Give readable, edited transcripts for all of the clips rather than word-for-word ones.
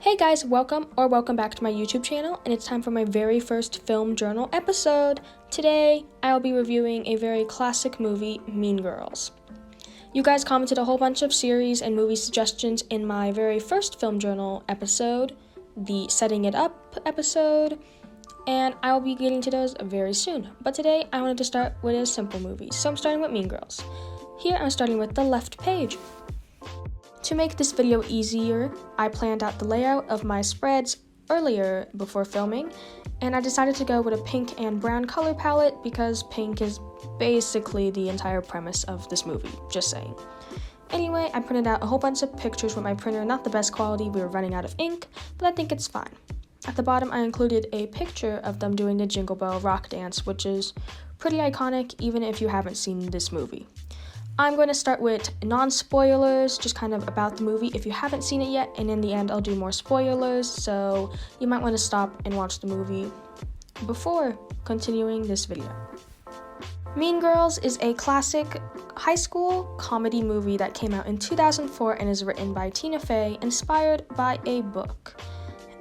Hey guys, welcome back to my YouTube channel, and it's time for my very first film journal episode. Today, I'll be reviewing a very classic movie, Mean Girls. You guys commented a whole bunch of series and movie suggestions in my very first film journal episode, the Setting It Up episode, and I'll be getting to those very soon. But today, I wanted to start with a simple movie, so I'm starting with Mean Girls. Here, I'm starting with the left page. To make this video easier, I planned out the layout of my spreads earlier before filming, and I decided to go with a pink and brown color palette because pink is basically the entire premise of this movie, just saying. Anyway, I printed out a whole bunch of pictures with my printer, not the best quality, we were running out of ink, but I think it's fine. At the bottom, I included a picture of them doing the Jingle Bell rock dance, which is pretty iconic even if you haven't seen this movie. I'm going to start with non-spoilers, just kind of about the movie if you haven't seen it yet, and in the end I'll do more spoilers, so you might want to stop and watch the movie before continuing this video. Mean Girls is a classic high school comedy movie that came out in 2004 and is written by Tina Fey, inspired by a book.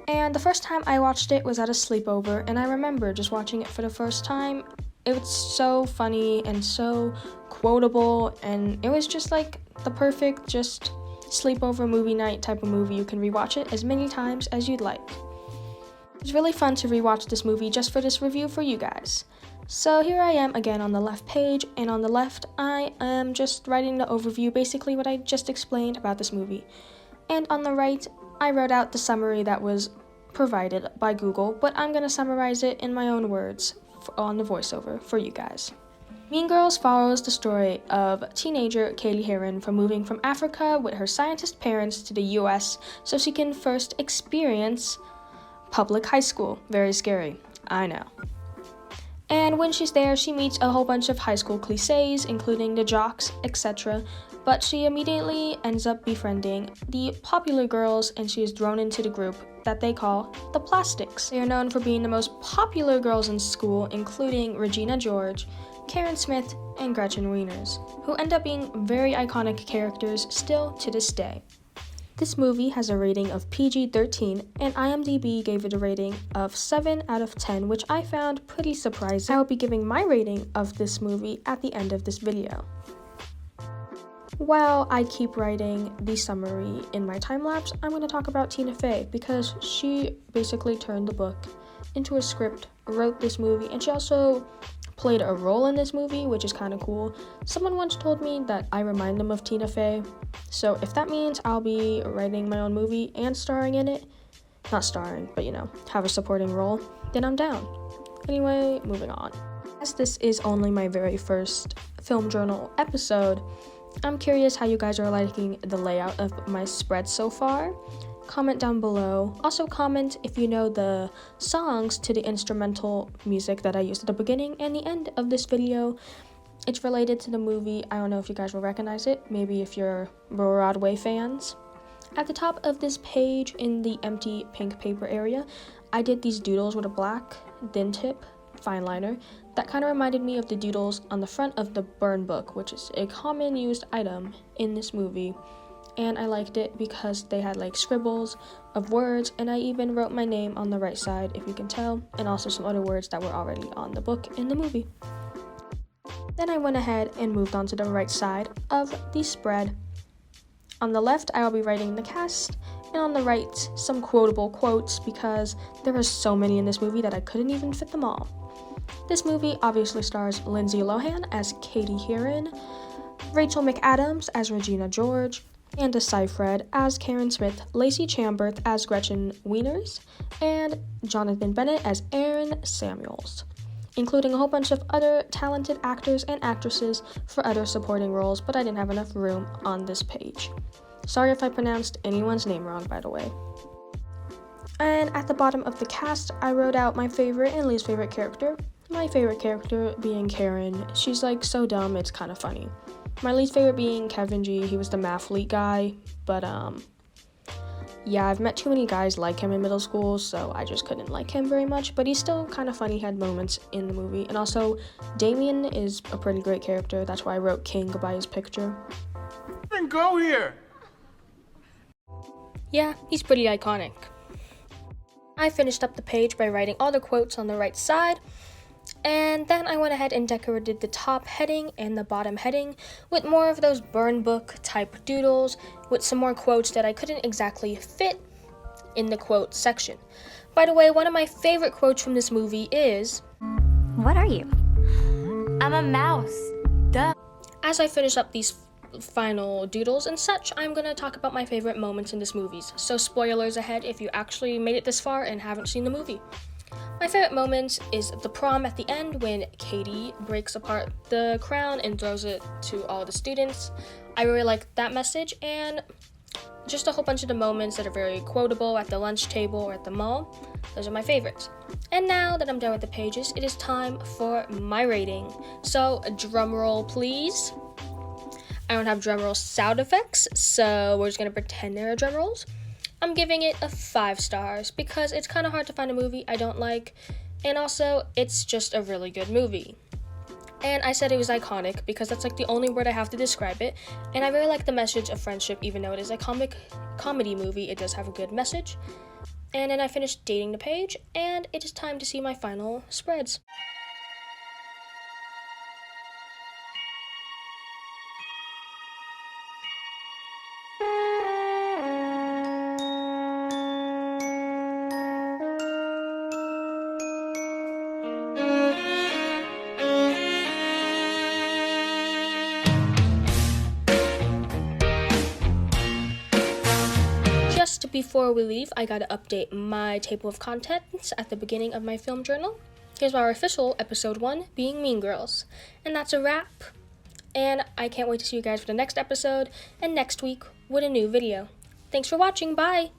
And the first time I watched it was at a sleepover, and I remember just watching it for the first time. It was so funny and so quotable, and it was just like the perfect just sleepover movie night type of movie. You can rewatch it as many times as you'd like. It was really fun to rewatch this movie just for this review for you guys. So here I am again on the left page, and on the left I am just writing the overview, basically what I just explained about this movie. And on the right I wrote out the summary that was provided by Google, but I'm going to summarize it in my own words on the voiceover for you guys. Mean Girls follows the story of teenager Katie Heron from moving from Africa with her scientist parents to the US so she can first experience public high school. Very scary, I know. And when she's there, she meets a whole bunch of high school cliches, including the jocks, etc. But she immediately ends up befriending the popular girls, and she is thrown into the group that they call the Plastics. They are known for being the most popular girls in school, including Regina George, Karen Smith, and Gretchen Wieners, who end up being very iconic characters still to this day. This movie has a rating of PG-13, and IMDb gave it a rating of 7 out of 10, which I found pretty surprising. I will be giving my rating of this movie at the end of this video. While I keep writing the summary in my time-lapse, I'm going to talk about Tina Fey because she basically turned the book into a script, wrote this movie, and she also played a role in this movie, which is kind of cool. Someone once told me that I remind them of Tina Fey, so if that means I'll be writing my own movie and starring in it, not starring, but have a supporting role, then I'm down. Anyway, moving on. As this is only my very first film journal episode, I'm curious how you guys are liking the layout of my spread so far. Comment down below. Also comment if you know the songs to the instrumental music that I used at the beginning and the end of this video. It's related to the movie. I don't know if you guys will recognize it, maybe if you're Broadway fans. At the top of this page in the empty pink paper area, I did these doodles with a black thin tip fine liner that kind of reminded me of the doodles on the front of the burn book, which is a common used item in this movie. And I liked it because they had like scribbles of words, and I even wrote my name on the right side, if you can tell, and also some other words that were already on the book in the movie. Then I went ahead and moved on to the right side of the spread. On the left, I will be writing the cast, and on the right, some quotable quotes because there are so many in this movie that I couldn't even fit them all. This movie obviously stars Lindsay Lohan as Katie Heron, Rachel McAdams as Regina George, Amanda Seyfried as Karen Smith, Lacey Chamberth as Gretchen Wieners, and Jonathan Bennett as Aaron Samuels, including a whole bunch of other talented actors and actresses for other supporting roles, but I didn't have enough room on this page. Sorry if I pronounced anyone's name wrong, by the way. And at the bottom of the cast, I wrote out my favorite and least favorite character. My favorite character being Karen. She's like so dumb, it's kind of funny. My least favorite being Kevin G. He was the mathlete guy, but yeah, I've met too many guys like him in middle school, so I just couldn't like him very much, but he's still kind of funny, had moments in the movie. And also, Damien is a pretty great character, that's why I wrote King by his picture. Then go here! Yeah, he's pretty iconic. I finished up the page by writing all the quotes on the right side, and then I went ahead and decorated the top heading and the bottom heading with more of those burn book type doodles with some more quotes that I couldn't exactly fit in the quote section. By the way, one of my favorite quotes from this movie is, "What are you?" "I'm a mouse. Duh." As I finish up these final doodles and such, I'm gonna talk about my favorite moments in this movie. So spoilers ahead if you actually made it this far and haven't seen the movie. My favorite moment is the prom at the end when Katie breaks apart the crown and throws it to all the students. I really like that message, and just a whole bunch of the moments that are very quotable at the lunch table or at the mall. Those are my favorites. And now that I'm done with the pages, it is time for my rating. So drum roll please. I don't have drum roll sound effects, so we're just gonna pretend there are drum rolls. I'm giving it a 5 stars because it's kind of hard to find a movie I don't like, and also it's just a really good movie. And I said it was iconic because that's like the only word I have to describe it, and I really like the message of friendship. Even though it is a comedy movie, it does have a good message. And then I finished dating the page, and it is time to see my final spreads. Just before we leave, I gotta update my table of contents at the beginning of my film journal. Here's our official episode 1 being Mean Girls. And that's a wrap. And I can't wait to see you guys for the next episode and next week with a new video. Thanks for watching. Bye!